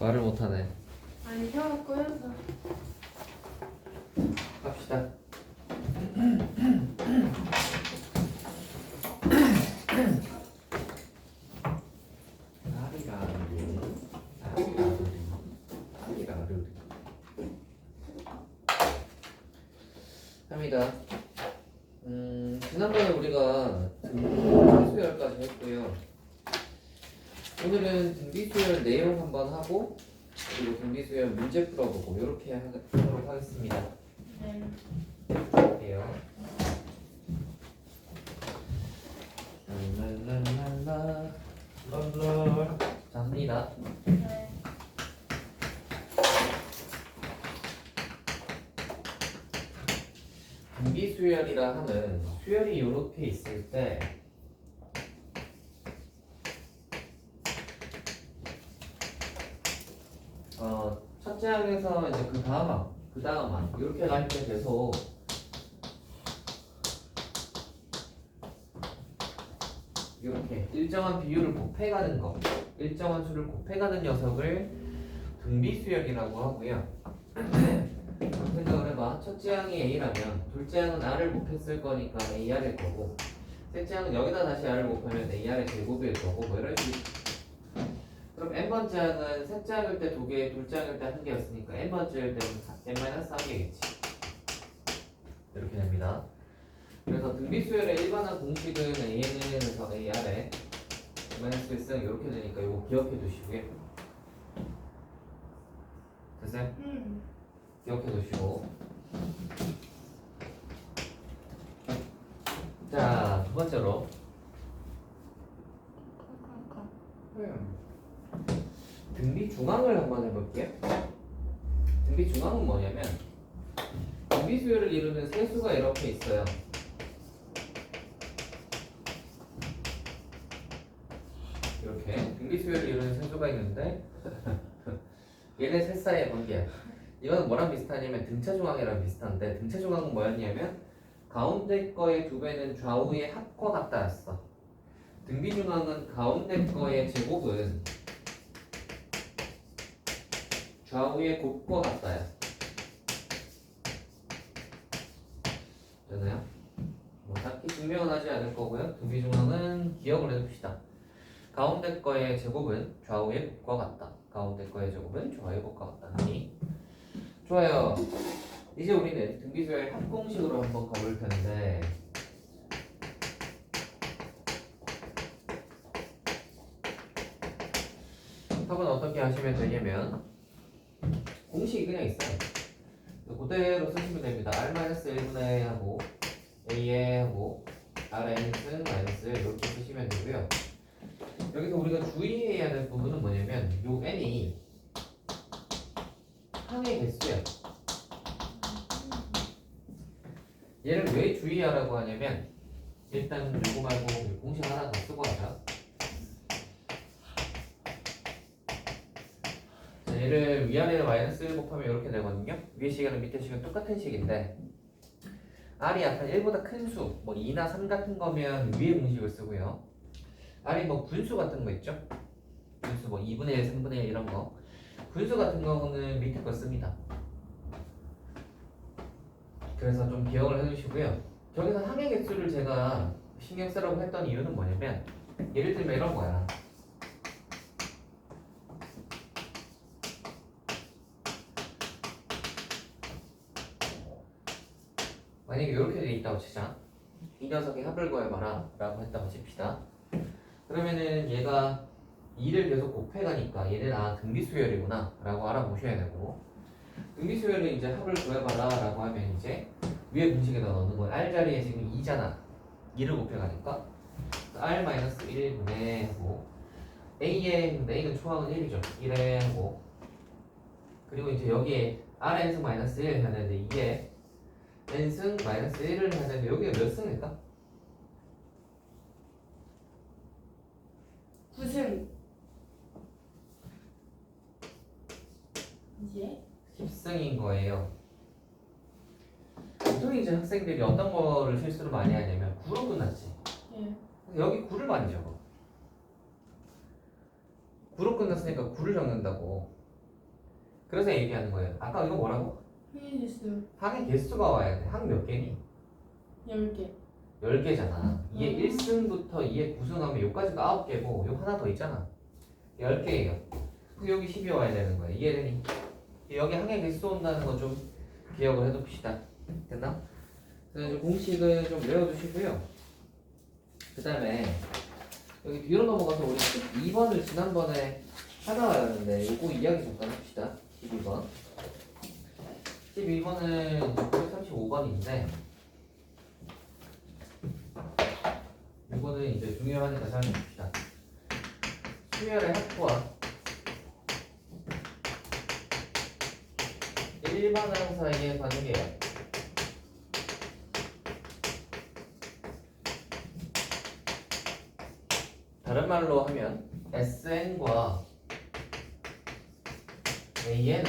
말을 못하네. 아니 혀가 꼬여서. 갑시다. 합니다. 지난번에 우리가 등비수열까지 했고요. 오늘은 등비수열 내용 한번 하고 그리고 등비수열 문제 풀어보고 이렇게 하도록 하겠습니다. 네. 볼게요. 랄랄랄라 랄랄. 자, 합니다. 네. 등비수열이라 하는 수열이 이렇게 있을 때 첫째 항에서 이제 그 다음 항 이렇게 갈 때 계속 이렇게 일정한 비율을 곱해가는 거, 일정한 수를 곱해가는 녀석을 등비수열이라고 하고요. 생각을 해봐. 첫째 항이 A라면 둘째 항은 R을 곱했을 거니까 AR일 거고, 셋째 항은 여기다 다시 R을 곱하면 AR의 제곱일 거고, 뭐 이런 식으로. 그럼 n번째 항은 셋째 항일 때 2개, 둘째 항일 때 1개였으니까 n번째일 때는 n-1개겠지. 이렇게 됩니다. 그래서 등비수열의 일반화 공식은 AN에서 AR에 n-1승 이렇게 되니까 이거 기억해 두시고요. 됐어요? 기억해 두시고. 자, 두 번째로 등비 중앙을 한번 해볼게요. 등비 중앙은 뭐냐면 등비 수열을 이루는 세수가 이렇게 있어요. 이렇게 등비 수열을 이루는 세수가 있는데 얘네 셋 사이의 관계야. 이거는 뭐랑 비슷하냐면 등차 중앙이랑 비슷한데, 등차 중앙은 뭐였냐면 가운데 거의 2배는 좌우의 합과 같다였어. 등비 중앙은 가운데 거의 제곱은 좌우의 곱과 같다야. 되나요? 뭐 딱히 증명은 하지 않을 거고요. 등비 중앙은 기억을 해둡시다. 가운데 거의 제곱은 좌우의 곱과 같다. 가운데 거의 제곱은 좌우의 곱과 같다. 좋아요. 이제 우리는 등비수열 합공식으로 한번 가볼 텐데, 합은 어떻게 하시면 되냐면 공식이 그냥 있어요. 그대로 쓰시면 됩니다. R-1분의 하고 A에 하고 Rn승 마이너스 이렇게 쓰시면 되고요. 여기서 우리가 주의해야 될 부분은 뭐냐면 요 n이 항의 개수야. 얘를 왜 주의하라고 하냐면, 일단 요거 말고 공식 하나 더 쓰고 하자. 자, 얘를 위아래로 마이너스 1 곱하면 이렇게 되거든요. 위에 시간은 밑에 시간 똑같은 식인데, R이 약간 1보다 큰 수, 뭐 2나 3 같은 거면 위에 공식을 쓰고요. R이 뭐 분수 같은 거 있죠? 분수 뭐 2분의 1, 3분의 1 이런 거. 분수 같은 거는 밑에 거 씁니다. 그래서 좀 기억을 해주시고요. 저기서 항의 개수를 제가 신경 쓰라고 했던 이유는 뭐냐면, 예를 들면 이런 거야. 만약에 이렇게 돼 있다고 치자. 이 녀석의 합을 구해봐라 라고 했다고 칩시다. 그러면은 얘가 2를 계속 곱해가니까 얘는 등비수열이구나 라고 알아보셔야 되고, 등비수열을 이제 합을 구해봐라 라고 하면 이제 위에 공식에다 넣는 거야. R 자리에 지금 2잖아. 2를 곱해가니까 R-1분의 하고 A는 초항은 1이죠. 1에 하고, 그리고 이제 여기에 Rn승 마이너스 1 해야 되는데 이게 n승 마이너스 1을 해야 되는데 여기가 몇 승일까? 9승. 이제 10승인 거예요. 보통 이제 학생들이 어떤 거를 실수를 많이 하냐면 9로 끝났지. 예. 여기 9를 많이 적어. 9로 끝났으니까 9를 적는다고. 그래서 얘기하는 거예요. 아까 이거 뭐라고? 페이지수 항의 개수가 와야 돼. 항 몇 개니? 10개. 10개잖아. 이게 1승부터 2에 9승하면 요까지도 9개고 요 하나 더 있잖아. 10개예요. 그래서 여기 10이 와야 되는 거야. 이해되니? 여기 항의 개수 온다는 거 좀 기억을 해둡시다. 됐나? 그래서 공식을 좀 외워두시고요. 그 다음에 여기 뒤로 넘어가서 우리 12번을 지난번에 하다 왔는데 요거 이야기 잠깐 합시다. 12번. 12번은 935번인데 이거는 이제 중요하니까 잘 봅시다. 수열의 합과 일반항 사이의 관계예요. 다른 말로 하면 SN과 AN의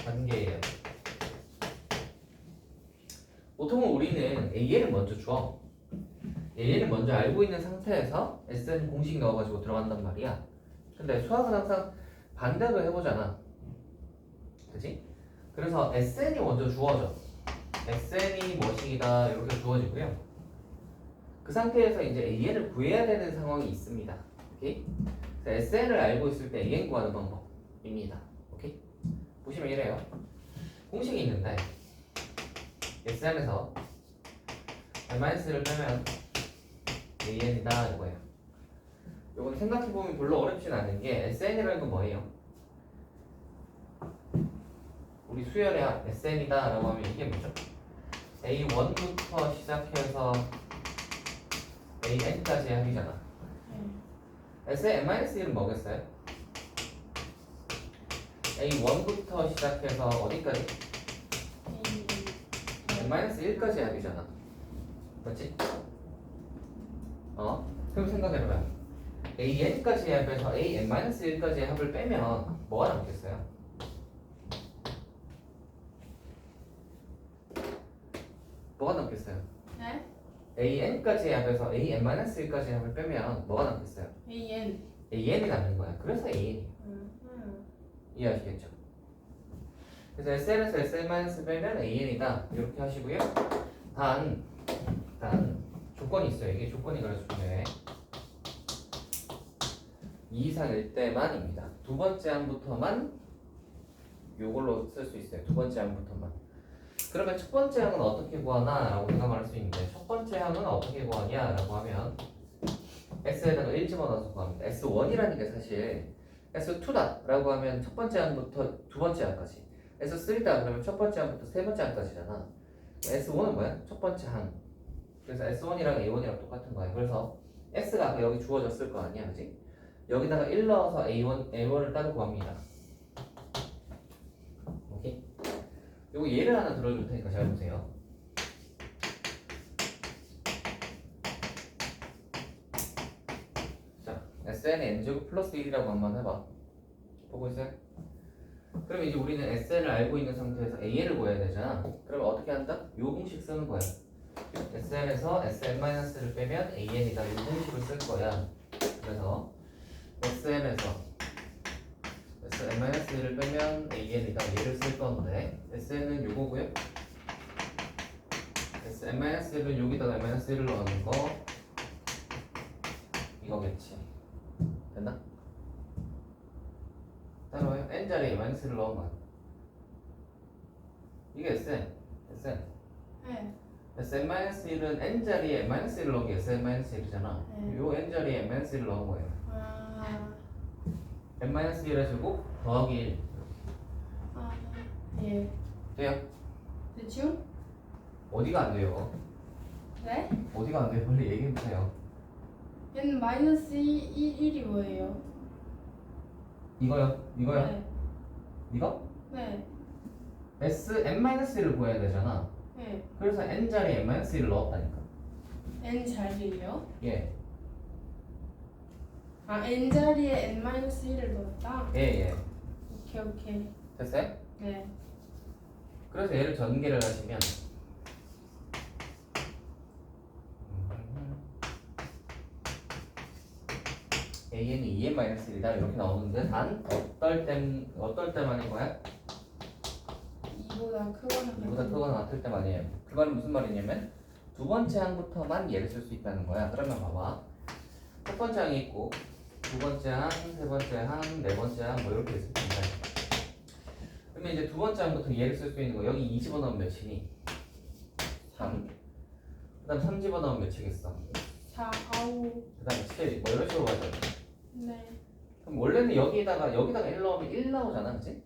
관계예요. 보통은 우리는 AN을 먼저 줘. AN을 먼저 알고 있는 상태에서 SN 공식 넣어가지고 들어간단 말이야. 근데 수학은 항상 반대로 해보잖아. 그치? 그래서 SN이 먼저 주어져. SN이 뭐시기다 이렇게 주어지고요. 그 상태에서 이제 AN을 구해야 되는 상황이 있습니다. 오케이? 그래서 SN을 알고 있을 때 AN 구하는 방법입니다. 오케이? 보시면 이래요. 공식이 있는데 SN에서 M-를 빼면 AN이다 이거예요. 요건 생각해보면 별로 어렵진 않은 게 SN이라는 건 뭐예요? 우리 수열의 합 SN이다 라고 하면 이게 뭐죠? A1부터 시작해서 AN까지의 합이잖아. SN M-1은 뭐겠어요? A1부터 시작해서 어디까지? M-1까지의 합이잖아. 맞지? 그럼 생각해봐. AN까지의 합에서 AN-1까지의 합을 빼면 뭐가 남겠어요? 뭐가 남겠어요? 네? AN까지의 합에서 AN-1까지의 합을 빼면 뭐가 남겠어요? AN. AN이 남는 거야. 그래서 AN이에요. 이해하시겠죠? 그래서 SN에서 SN- 빼면 AN이다 이렇게 하시고요. 단 조건이 있어요. 이게 조건이 그래서 중요해. 2 이상일 때만입니다. 두 번째 항부터만 요걸로 쓸 수 있어요. 두 번째 항부터만. 그러면 첫 번째 항은 어떻게 구하나 라고 생각할 수 있는데 첫 번째 항은 어떻게 구하냐 라고 하면 S에다가 1 집어넣어서 구합니다. S1이라는 게 사실 S2다 라고 하면 첫 번째 항부터 두 번째 항까지, S3다 그러면 첫 번째 항부터 세 번째 항까지잖아. S1은 뭐야? 첫 번째 항. 그래서 S1이랑 A1이랑 똑같은 거야. 그래서 S가 아까 여기 주어졌을 거 아니야, 그지? 여기다가 1 넣어서 A1을 따로 구합니다. 오케이? 요거 예를 하나 들어줄 테니까 잘 보세요. 자, SN의 N제곱 플러스 1이라고 한번 해봐. 보고 있어요? 그럼 이제 우리는 SN을 알고 있는 상태에서 AN을 구해야 되잖아. 그러면 어떻게 한다? 요 공식 쓰는 거야. SN에서 SN-를 빼면 AN이다. 이 공식을 쓸 거야. 그래서 SN에서 SN-1를 빼면 AN이다. 얘를 쓸 건데 SN은 요거고요. SN-1은 여기다가 M-1을 넣는 거 이거겠지. 됐나? 따라와요. N자리에 M-를 넣은 거야. 이게 SN. 네. SN-1은 N자리에 M-1을 넣은 게 SN-1이잖아. 네. 요 N자리에 M-1을 넣은 거예요. M-1의 제곱 더하기 1 예. 돼요? 대충? 어디가 안 돼요? 네? 어디가 안 돼요? 빨리 얘기해보세요. N 마이너스 1이 뭐예요? 이거요? 네. 이거? 네. N-1을 구해야 되잖아. 네. 그래서 N자리에 M-1을 넣었다니까. N 자리요? 예. N 자리에 N 마이너스 1을 넣었다? 예. 오케이. 됐어요? 네. 그래서 얘를 전개를 하시면 A는 2n-1이다 이렇게 나오는데 단 어떨 때만인 거야? 2보다 크거나 2보다 크거나 같을 때만이에요. 그 말은 무슨 말이냐면 두 번째 항부터만 얘를 쓸 수 있다는 거야. 그러면 봐봐. 첫 번째 항이 있고 두 번째 항, 세 번째 항, 네 번째 항 뭐 이렇게 있을 텐데 그러면 이제 두 번째 항부터 얘를 쓸 수 있는 거 여기 2 집어넣으면 몇이니? 3. 그 다음 3 집어넣으면 몇이겠어? 4, 9. 그 다음에 7. 뭐 이런 식으로 가잖아. 네. 그럼 원래는 여기다가 1 넣으면 1 나오잖아, 그치?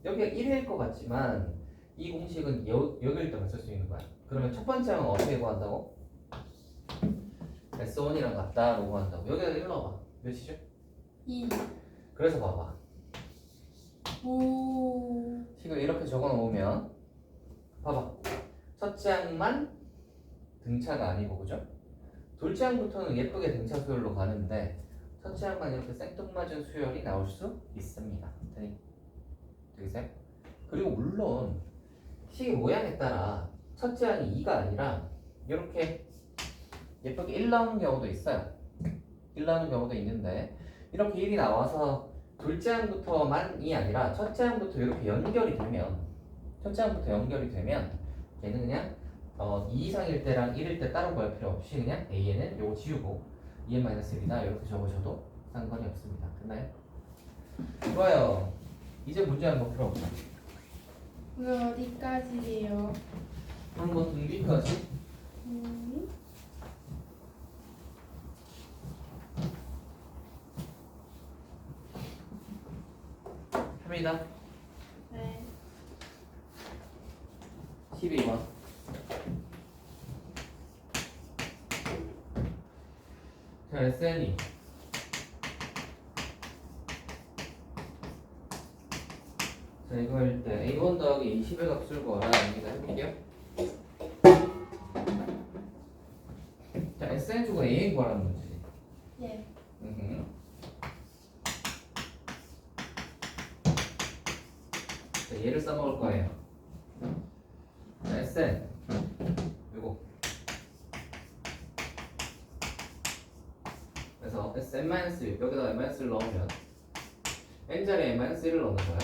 여기가 1일 것 같지만 이 공식은 여기일 때만 쓸 수 있는 거야. 그러면 첫 번째 항은 어떻게 구한다고? S1이랑 같다라고 구한다고. 여기다 1 넣어봐. 몇이죠? 2. 그래서 봐봐. 오. 식을 이렇게 적어 놓으면 봐봐. 첫째 항만 등차가 아니고, 그죠? 둘째 항부터는 예쁘게 등차 수열로 가는데 첫째 항만 이렇게 생뚱맞은 수열이 나올 수 있습니다. 되겠어요? 그리고 물론 식의 모양에 따라 첫째 항이 2가 아니라 이렇게 예쁘게 1 나오는 경우도 있어요. 1 나오는 경우도 있는데 이렇게 1이 나와서 둘째 항부터만이 아니라 첫째 항부터 이렇게 연결이 되면 얘는 그냥 2 이상일 때랑 1일 때 따로 구할 필요 없이 그냥 A에는 요거 지우고 2n-1이다 이렇게 적으셔도 상관이 없습니다. 됐나요? 좋아요. 이제 문제 한번 풀어보자. 오늘 어디까지예요? 오늘 뭐 등비까지? 합니다. 네. 12번. 자, SNE. 자, 이거 할 때 A1 더하기 A10의 값을 구하라. 여기다 해볼게요. 자, SN 주고 A 구하라는 문제지. 예. 자, 얘를 써먹을 거예요. 자, SN. 요거. 그래서 SN-6 여기다가 n-를 넣으면 n자리에 n-1을 넣는 거야.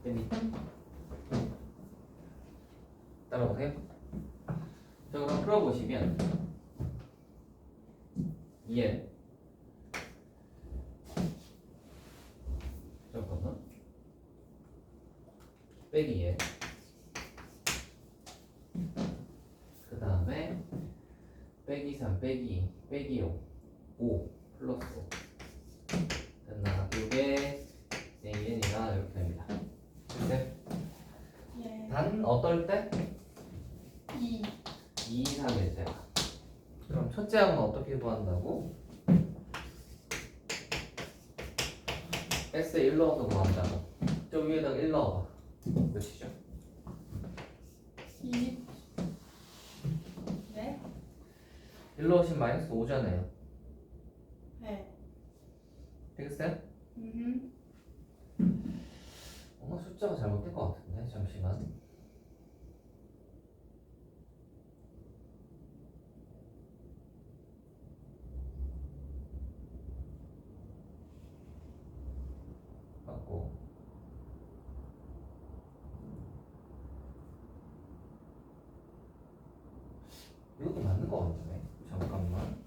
됩니까? 따라오세요. 자, 그럼 풀어보시면 2n 잠깐만 빼기 2n 그 다음에 빼기 3 빼기 2 빼기 5 플러스 5 됐나? 이게 AN이라 이렇게 됩니다. 네. 예. 단 어떨 때? 2. 2 이상일 때. 그럼 첫째 항은 어떻게 구한다고? S에 1 넣어서 구한다고. 저 위에다가 1 넣어봐. 몇이죠? 20. 네? 1 넣으시면 마이너스 5잖아요. 네. 되겠어요? 뭔가 숫자가 잘못된 것 같은데 잠시만. 맞고 이것도 맞는 것 같은데 잠깐만.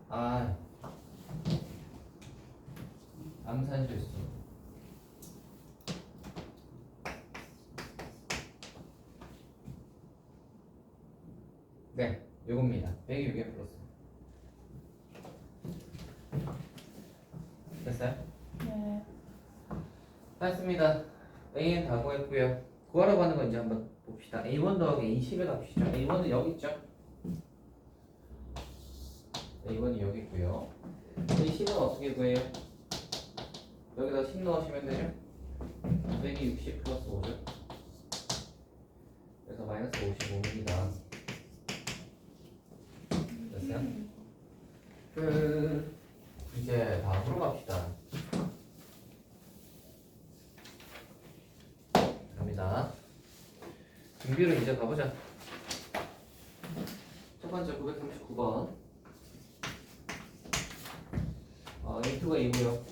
아, 암산 실수. 네, 요겁니다. 빼기 6에 플러스. 됐어요? 네. 됐습니다. A는 다 구했고요. 구하라고 하는 건 이제 한번 봅시다. A1 더하기 A10에 갑시다. A1은 여기 있죠? A1이 여기 있고요. A10은 어떻게 구해요? 여기다 10 넣으시면 되죠? 빼기 60 플러스 5죠? 그래서 마이너스 55입니다. 됐어요? 이제 다음으로 갑시다. 갑니다. 등비를 이제 가보자. 첫 번째 939번. A2가 2고요.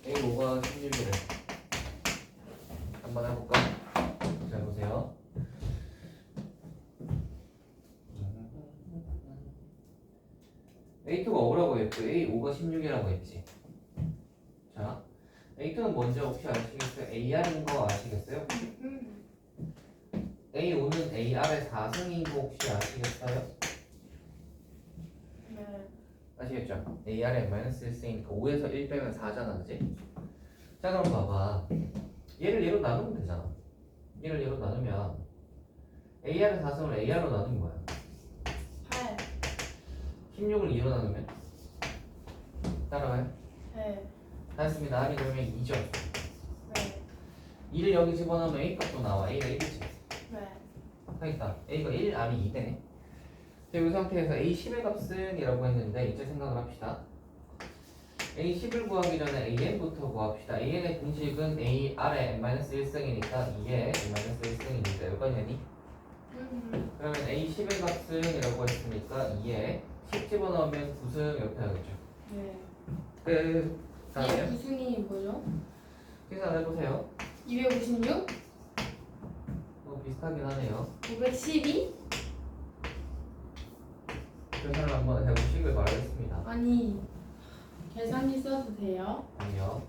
A5가 16이래. 한번 해볼까? 잘 보세요. A2가 5라고 했고 A5가 16이라고 했지. 자, A2는 뭔지 혹시 아시겠어요? AR인 거 아시겠어요? A5는 AR의 4승인 거 혹시 아시겠어요? 네. 아시겠죠? AR의 -1승이니까 5에서 1 빼면 4잖아, 그치? 자, 그럼 봐봐. 얘를 얘로 나누면 되잖아. 얘를 얘로 나누면 AR의 4승을 AR로 나누는 거야. 8. 16을 2로 나누면 따라와요? 네. 다 했습니다. R이 그러면 2죠. 네. 2를 여기 집어넣으면 A 값도 나와. A가 1이지. 네. 하겠다. A가 1, R이 2되네. 이 상태에서 A10의 값은 이라고 했는데 이제 생각을 합시다. A10을 구하기 전에 AN부터 구합시다. AN의 공식은 AR의 n-1승이니까 2의 n-1승이니까 여기까지 되니? 그러면 A10의 값은 이라고 했으니까 2에 10 집어넣으면 9승 이렇게 하겠죠. 네. 끝. 다음에요? 구승이 뭐죠? 계산해보세요. 256? 비슷하긴 하네요. 512? 계산을 한번 해보시길 바라겠습니다. 아니, 계산기 써도 돼요? 아니요.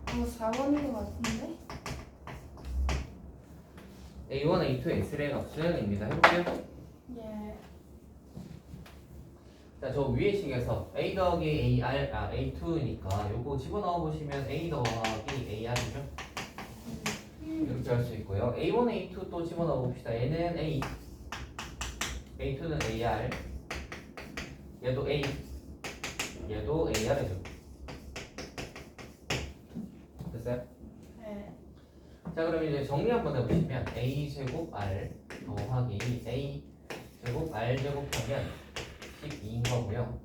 4번인 것 같은데? A1, A2, X의 값은입니다. 해볼게요. 예. 자, 저 위에 식에서 A 더하기 AR, A2니까 요거 집어넣어 보시면 A 더하기 AR이죠. 이렇게 할 수 있고요. A1, A2 또 집어넣어 봅시다. 얘는 A, A2는 AR, 얘도 A, 얘도 AR이죠. 됐어요? 네. 자, 그럼 이제 정리 한번 해보시면 A 제곱 R 더하기 A 제곱 R 제곱하면 12인 거고요.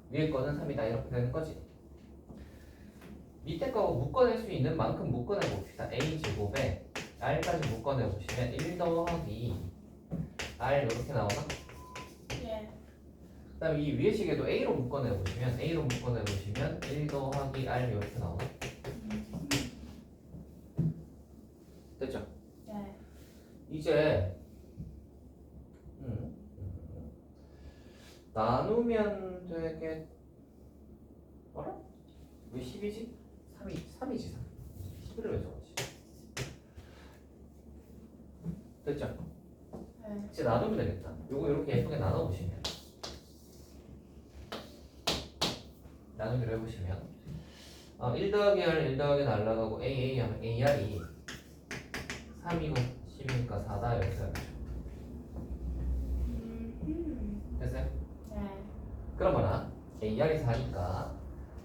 위에 거는 3이다 이렇게 되는 거지. 밑에 거 묶어낼 수 있는 만큼 묶어내 봅시다. A 제곱에 R까지 묶어내 보시면 1 더하기 R 이렇게 나오나? 예. 그 다음에 이 위에 식에도 A로 묶어내 보시면 1 더하기 R 이렇게 나오나? 됐죠? 네. 이제 나누면 되게 뭐라? 왜 10이지? 3이지 3. 11을 왜 적었지? 됐죠? 네. 이제 나누면 되겠다. 요거 이렇게 예쁘게 나눠보시면 나누기로 해보시면 1 더하기 R 1 더하기 날라가고 AA 하면 AR이 3이고 10이니까 4다 이렇게 하죠. 됐어요? 네. 그러거나 AR이 4니까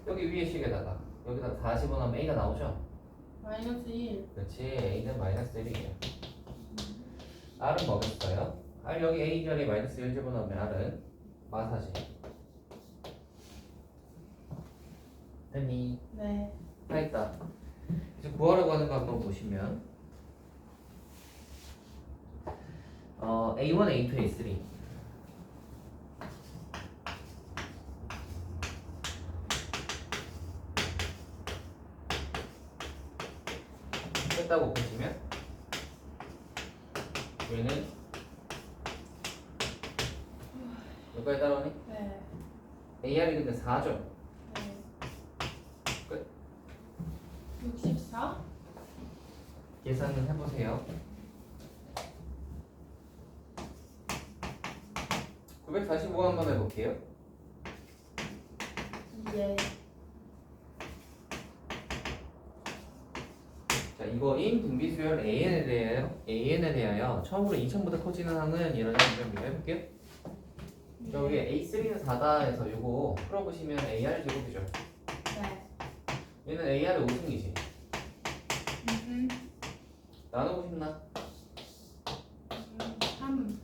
여기 위에 식에다가 여기다 4 집어넣으면 A가 나오죠? -1. 그렇지. A는 -1이에요. R은 뭐겠어요? R 여기 A 자리에 -1 집어넣으면 R은 마사지. 됐니? 네. 다 했다. 이제 구하려고 하는 거 한번 보시면 A1, A2, A3 했다고 보시면 얘는 여기까지 따라오니? 네. AR이 근데 4죠? 네. 끝. 64? 계산을 해보세요. 945 한번 해볼게요. 예. 자, 이거인 등비 수열 AN에 대하여 처음으로 2000보다 커지는 항은 이런 문제입니다. 해볼게요. 자, 여기 A3는 4다 해서 이거 풀어보시면 AR 제곱이죠. 네. 얘는 AR의 5승이지. 음. 나누고 싶나? 3.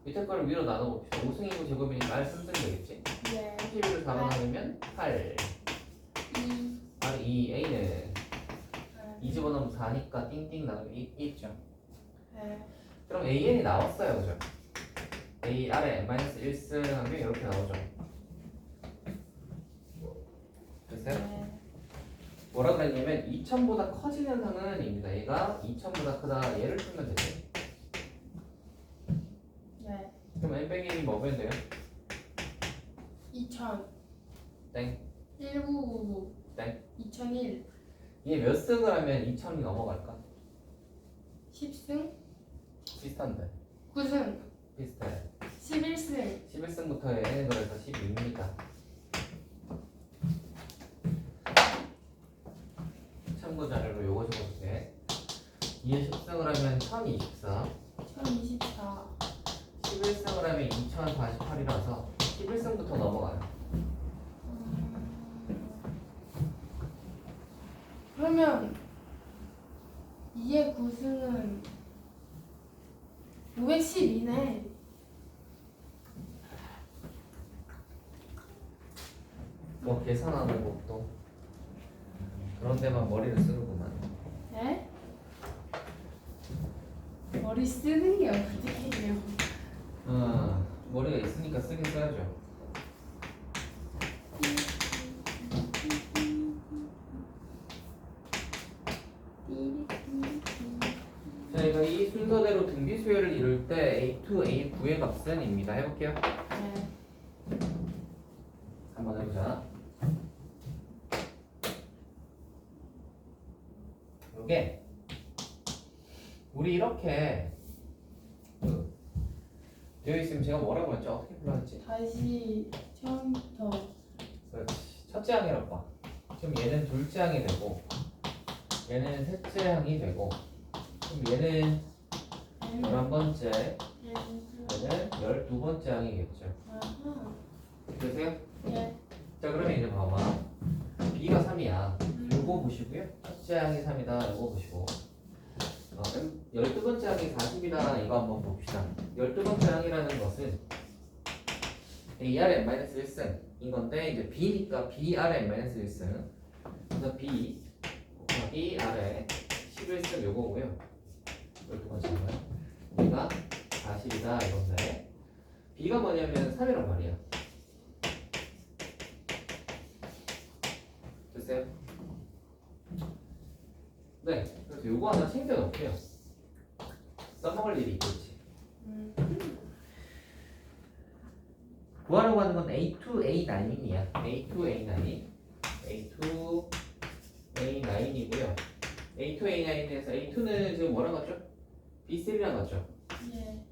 밑에 거를 위로 나눠봅시다. 5승이고 제곱이니까 R 3승이 되겠지? 네. 31을 4로 나누면 8. 2. R 2, A는 2 집어넣으면 4니까 띵띵 나누기 2 있죠. 네. 그럼 AN이 나왔어요, 그죠? A, R에 N-1승 하면 이렇게 나오죠. 됐어요? 네. 뭐라 그랬냐면 2000보다 커지는 상은입니다. 얘가 2000보다 크다. 얘를 풀면 되죠. 네. 그럼 n 빼기 1이 뭐 보면 돼요? 2000. 땡. 1999. 땡. 2001. 얘 몇 승을 하면 2000이 넘어갈까? 10승. 비슷한데. 9승. 비슷해. 11승. 11승부터 n을 그래서 12입니다. 참고 자료로 요거 적어줄게. 2에 10승을 하면 1024. 1024. 11승을 하면 2048이라서 11승부터 넘어가요. 그러면 2의 9승은 512네. 뭐 계산하는 것도 그런 데만 머리를 쓰는구만. 네? 머리 쓰는 게 어떻게 해요? 머리가 있으니까 쓰긴 써야죠. 저희가 이 순서대로 등비 수열을 이룰 때 A2, A9의 값은입니다. 해볼게요. 네. 한번 해보자. 요게 우리 이렇게 되어 있으면 제가 뭐라고 했죠? 어떻게 불렀지? 다시 처음부터. 그렇지. 첫째 항이라고 봐. 그럼 얘는 둘째 항이 되고 얘는 셋째 항이 되고 그럼 얘는 11번째 얘는 12번째 항이겠죠. 아하. 되세요? 예. 자 그러면 이제 봐봐. B가 3이야. 요거 보시고요. 첫째 항이 3이다. 요거 보시고 12번째 항이 40이다. 이거 한번 봅시다. 12번째 항이라는 것은 AR의 N-1승인 건데 이제 B니까 BR의 N-1승 그래서 B 곱하기 R의 11승 요거고요. 12번째는 B가 40이다 이건데 B가 뭐냐면 3이란 말이야. 됐어요? 네, 그래서 요거 하나 챙겨놓을게요. 써먹을 일이 있겠지. 구하려고 하는 건 A2, A9이야. A2, A9. A2, A9이고요. A2, A9에서 A2는 지금 뭐랑 같죠? B3랑 같죠? 예.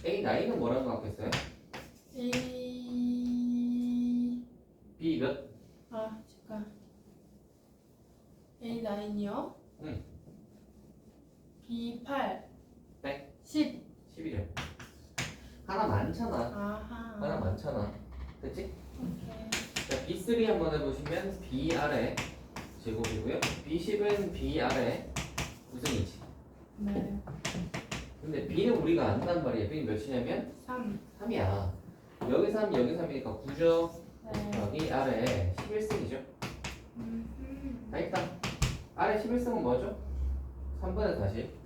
A9은 뭐랑 같겠어요? A. B 몇? 아 잠깐. A9이요? 응. B8. 네. 10. 11이요. 하나 많잖아. 아하. 하나 많잖아. 됐지? 오케이. 자, B3 한번 해보시면 BR의 제곱이고요. B10은 BR의 9승이지. 네. 근데 B는 우리가 안단 말이야. B는 몇이냐면 3. 3이야. 여기 3, 여기 3이니까 9죠. 네. 여기 아래 11승이죠. 자, 일단 아래 11승은 뭐죠? 3분의 40.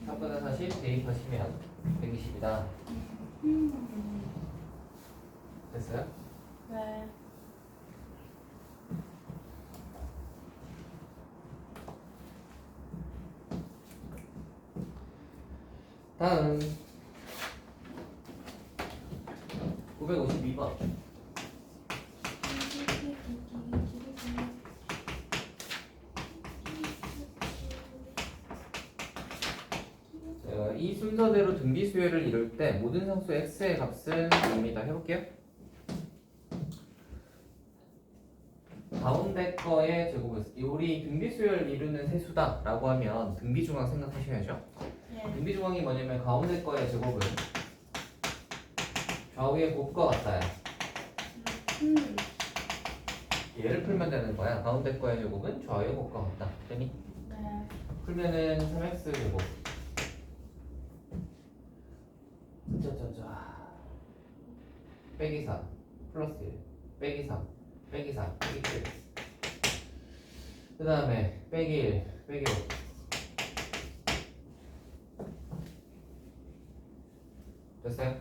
3분의 40 대입하시면 120이다. 됐어요? 네. 다음 952번. 이 순서대로 등비 수열을 이룰 때 모든 상수 x의 값은 입니다. 해볼게요. 가운데 가운데 거의 제곱을 우리 등비수열 이루는 세수다라고 하면 등비중앙 생각하셔야죠. 예. 등비중앙이 뭐냐면 가운데 거의 제곱은 좌우의 곱과 같다야. 음. 얘를 풀면 되는 거야. 가운데 거의 제곱은 좌우의 곱과 같다. 되니? 네. 풀면은 3x 제곱. 짜자자. 빼기 4 플러스 1 빼기 3 빼기 4 빼기 7. 그 다음에 빼기 1 빼기 5. 됐어요?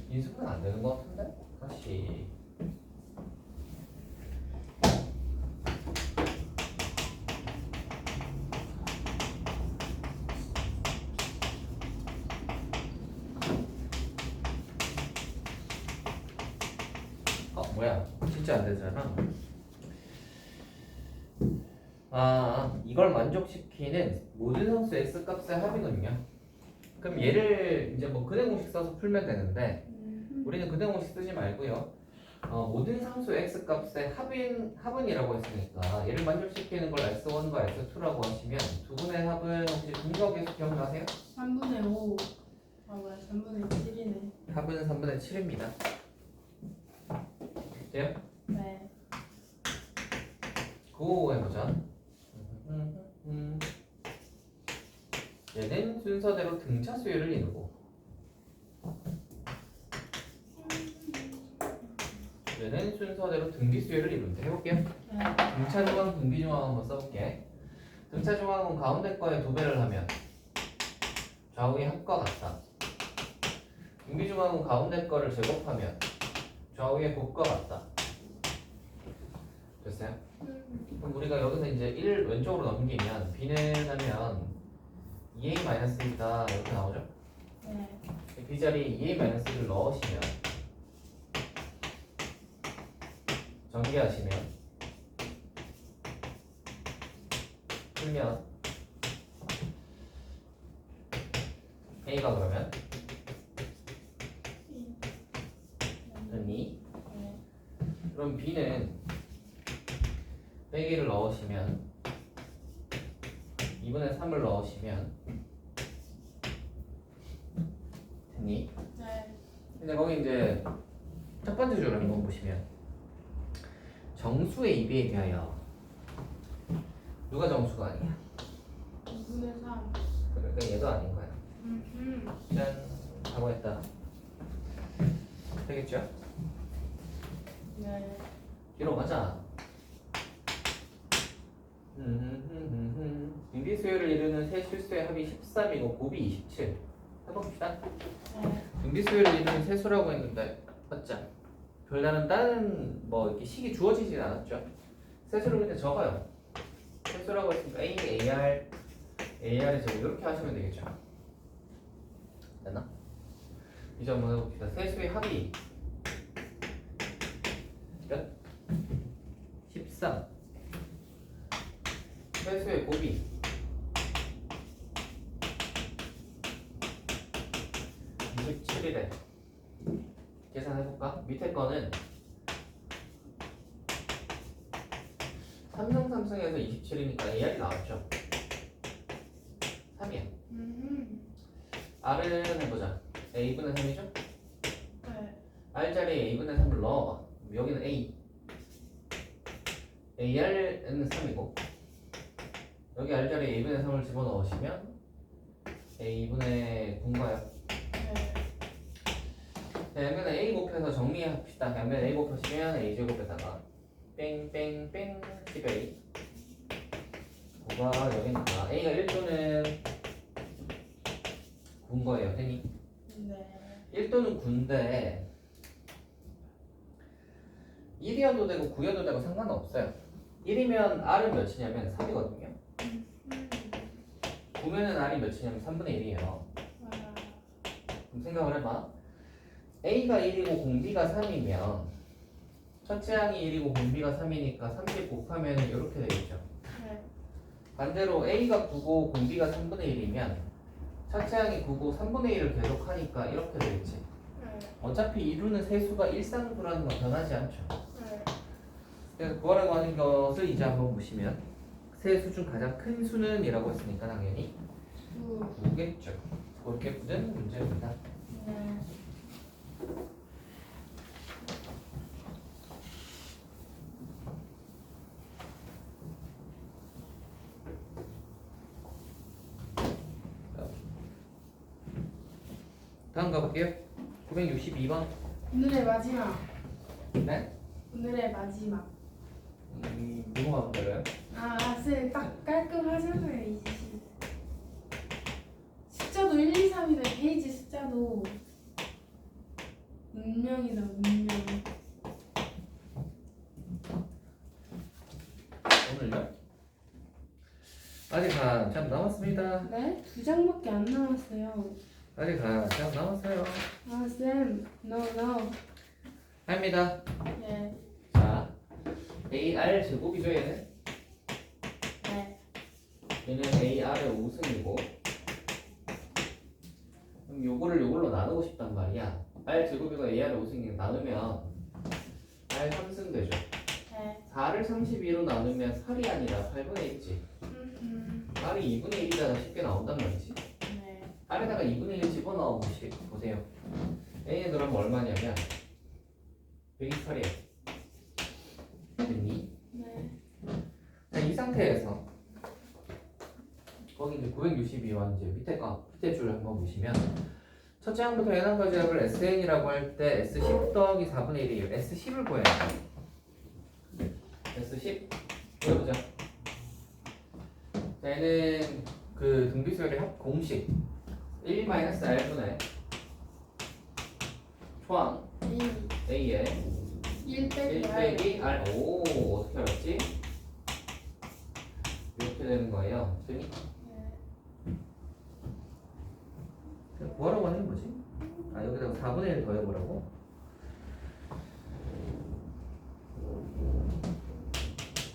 인수분 안 되는 것 같은데? 다시. 뭐야? 진짜 안 되잖아. 이걸 만족시키는 모든 상수 x 값의 합이거든요. 그럼 얘를 이제 뭐 근해 공식 써서 풀면 되는데 우리는 근해 공식 쓰지 말고요. 모든 상수 x 값의 합은이라고 했으니까 얘를 만족시키는 걸 x1과 x2라고 하시면 두 분의 합은 혹시 분석에서 기억나세요? 3분의 5. 아 뭐야 3분의 7이네. 합은 3분의 7입니다. 돼요? 네. 그거 해보자. 얘는 순서대로 등차 수열을 이루고 얘는 순서대로 등비 수열을 이룬다. 해볼게요. 네. 등차 중앙, 등비 중앙 한번 써볼게. 등차 중앙은 가운데 거에 2배를 하면 좌우의 합과 같다. 등비 중앙은 가운데 거를 제곱하면 좌우의 곱과 같다. 됐어요? 그럼 우리가 여기서 이제 1 왼쪽으로 넘기면 b는 하면 2a-1다 이렇게 나오죠? 네. b 자리에 2a-1를 넣으시면 전개하시면 풀면 a가 그러면 2. 네. 그럼 b는 빼기를 넣으시면 2분의 3을 넣으시면 됐니? 네. 근데 거기 이제 첫 번째 줄을 한번 보시면 정수의 2배에 비하여 누가 정수가 아니야? 2분의 3. 그러니까 얘도 아닌 거야. 짠 하고 했다. 되겠죠? 네. 뒤로 가자. 등비 수열을 이루는 세 실수의 합이 13이고 곱이 27. 해봅시다. 네. 등비 수열을 이루는 세수라고 했는데 맞죠? 별다른 다른 뭐 이렇게 식이 주어지진 않았죠. 세수를 그냥 적어요. 세수라고 했으니까 A, AR, AR의 제곱 이렇게 하시면 되겠죠. 됐나? 이제 한번 해봅시다. 세수의 합이 몇? 13. 세수의 곱이 27이래. 계산해볼까? 밑에 거는 삼성에서 27이니까 AR이 나왔죠. 3이야. R은 해보자. A분의 3이죠? 네. R 자리에 A분의 3을 넣어봐. 여기는 A. AR은 3이고 여기 R 자리에 A분의 3을 집어넣으시면 A분의 9인가요? 네. 양면에 A 곱해서 정리합시다. 양면에 A 곱하시면 A 제곱에다가 뺑뺑뺑 10A 9가 여기니까 A가 1도는 9인 거예요. 되니? 네. 1도는 9인데 1이어도 되고 9여도 되고 상관없어요. 1이면 R은 몇이냐면 3이거든요. 9면은 R이 몇이냐면 3분의 1이에요. 그럼 생각을 해봐. A가 1이고 공비가 3이면 첫째 항이 1이고 공비가 3이니까 30 곱하면 이렇게 되겠죠. 네. 반대로 A가 9고 공비가 3분의 1이면 첫째 항이 9고 3분의 1을 계속 하니까 이렇게 되겠지. 네. 어차피 이루는 세수가 일상수라는 건 변하지 않죠. 네. 그래서 구하라고 하는 것을 이제 한번 보시면 세 수 중 가장 큰 수는 이라고 했으니까 당연히 9겠죠. 그렇게 푸는 문제입니다. 네. 다음 가볼게요. 962번. 오늘의 마지막. 네? 오늘의 마지막. 뭐가 문제가요? 쌤, 딱 깔끔하잖아요, 이 숫자도 1, 2, 3이다. 페이지 숫자도. 운명이다, 운명. 오늘요? 아직 한참 남았습니다. 네? 2장밖에 안 남았어요. 아직 한참 남았어요. 쌤, no. 합니다. 네. 자, AR 제곱이죠 얘는? 네. 얘는 AR의 5승이고 그럼 요걸로 나누고 싶단 말이야. R 제곱이가 AR의 5승이니까 나누면 R 3승 되죠. 네. 4를 32로 나누면 8이 아니라 8분의 1지. R이 2분의 1이잖아. 쉽게 나온단 말이지. 네. R에다가 2분의 1 집어넣어 보세요. A는 그럼 얼마냐면 128이에요. 됐니? 네. 자, 이 상태에서 거기 이제 962번 이제 밑에 줄을 한번 보시면 첫째 항부터 n항까지 합을 SN이라고 할 때 S10 더하기 4분의 1이에요. S10을 구해야 돼. S10 보여보자. 자, 얘는 그 등비수열의 합 공식 1-R분의 초항 A에 1 1 빼기 R. 오, 어떻게 알았지? 이렇게 되는 거예요. 됐니? 그냥 구하라고 하는 거지. 여기다가 4분의 1 더해보라고.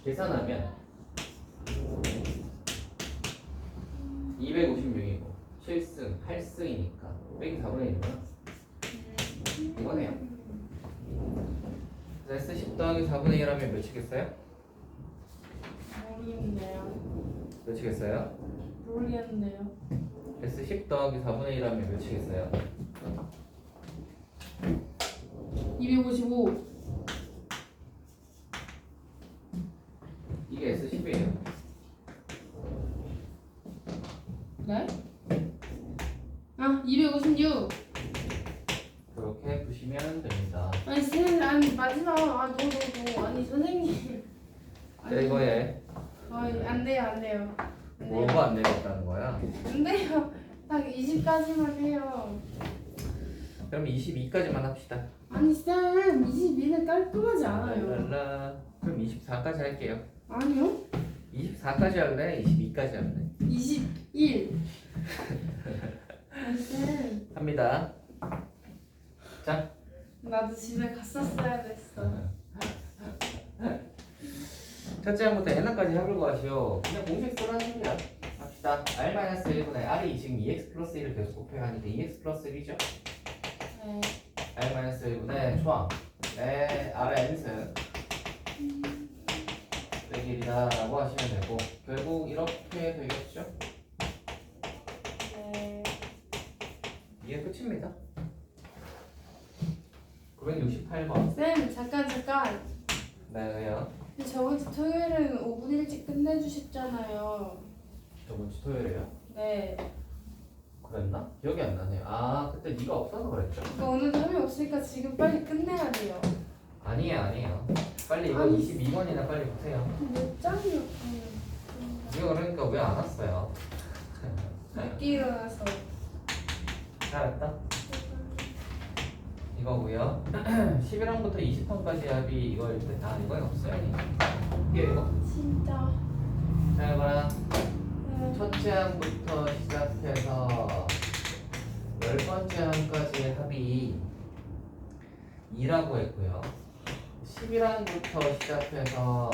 계산하면 256이고 7승, 8승이니까 빼기 4분의 1이구나. 이거네요. 그래서 S10 더하기 4분의 1 하면 몇이겠어요? 모르겠네요. 몇이겠어요? 모르겠네요. S10 더하기 4분의 1 하면 몇이겠어요? 255. 이게 S10이에요. 네? 256. 그렇게 보시면 됩니다. 아니 마지막 너. 아니 선생님. 자, 이거에 안 돼요. 뭐가 안 되겠다는 거야? 안 돼요. 딱 20까지만 해요. 그럼 22까지만 합시다. 아니 쌤 22는 깔끔하지 않아요. 랄랄라. 그럼 24까지 할게요. 아니요. 24까지 할래? 22까지 할래? 21. 아니 쌤 합니다. 자, 나도 집에 갔었어야 됐어. 첫째 항부터 n까지 합을 구하시오. 그냥 공식 쓰라는 합시다. R-1분의 R이 지금 2x 플러스 1을 계속 곱해가니까 2x 플러스 1이죠. 네. R-1분의 초항 R의 n승 빼기 1이다 라고 하시면 되고 결국 이렇게 되겠죠. 네. 이게 끝입니다. 968번. 쌤 잠깐. 네, 왜요? 근데 저번 주 토요일은 5분 일찍 끝내주셨잖아요. 저번 주 토요일에요? 네. 그랬나? 기억이 안 나네요. 그때 네가 없어서 그랬죠? 그러니까 오늘도 함이 없으니까 지금 빨리 끝내야 돼요. 아니에요. 빨리 이거 아니. 22번이나 빨리 보세요. 몇 장이었어요? 이거 그러니까 왜 안 왔어요? 늦게 일어나서. 잘했다. 이거고요. 11항부터 20항까지 합이 이거일 때 이건 없어요. 이거. 진짜. 자, 봐라. 네. 첫째 항부터 시작해서 10번째 항까지의 합이 2라고 했고요. 11항부터 시작해서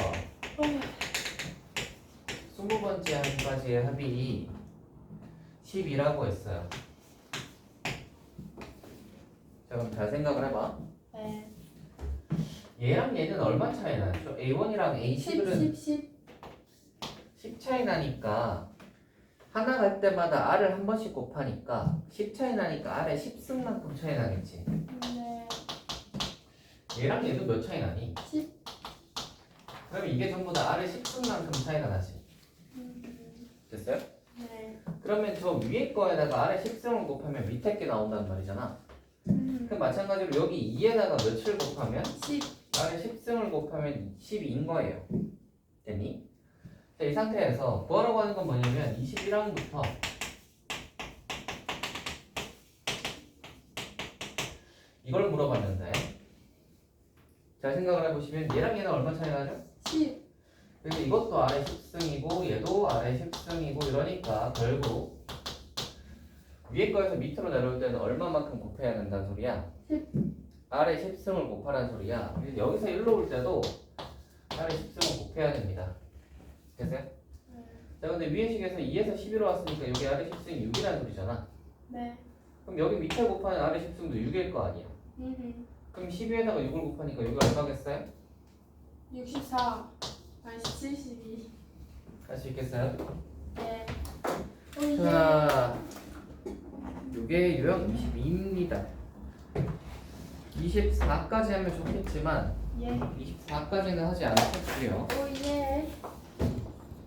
20번째 항까지의 합이 12라고 했어요. 자, 그럼 잘 생각을 해봐. 네. 얘랑 얘는 얼마 차이 나죠? A1이랑 10, A11은 10. 10 차이 나니까 하나 갈 때마다 R을 한 번씩 곱하니까 10 차이 나니까 R에 10승만큼 차이 나겠지. 네. 얘랑 얘도 몇 차이 나니? 10. 그럼 이게 전부 다 R에 10승만큼 차이가 나지. 됐어요? 네. 그러면 저 위에 거에다가 R에 10승을 곱하면 밑에 게 나온단 말이잖아. 그럼 마찬가지로 여기 2에다가 몇을 곱하면 10. R에 10승을 곱하면 12인 거예요. 됐니? 자, 이 상태에서 구하라고 하는 건 뭐냐면 21항부터 이걸 물어봤는데 잘 생각을 해보시면 얘랑 얘는 얼마 차이 나죠? 10. 그래서 이것도 아래 10승이고 얘도 아래 10승이고 이러니까 결국 위에 거에서 밑으로 내려올 때는 얼마만큼 곱해야 된다는 소리야? 10. 아래 10승을 곱하라는 소리야. 그래서 여기서 1로 올 때도 아래 10승을 곱해야 됩니다. 됐어요? 자 근데 위의 식에서 2에서 11로 왔으니까 여기 아래 10승이 6이라는 소리잖아. 네. 그럼 여기 밑에 곱하는 아래 10승도 6일 거 아니야. 그럼 12에다가 6을 곱하니까 여기 얼마겠어요? 64. 아니 72. 할 수 있겠어요? 네. 자, 이게 유형 22입니다. 24까지 하면 좋겠지만 예. 24까지는 하지 않겠고요. 오예.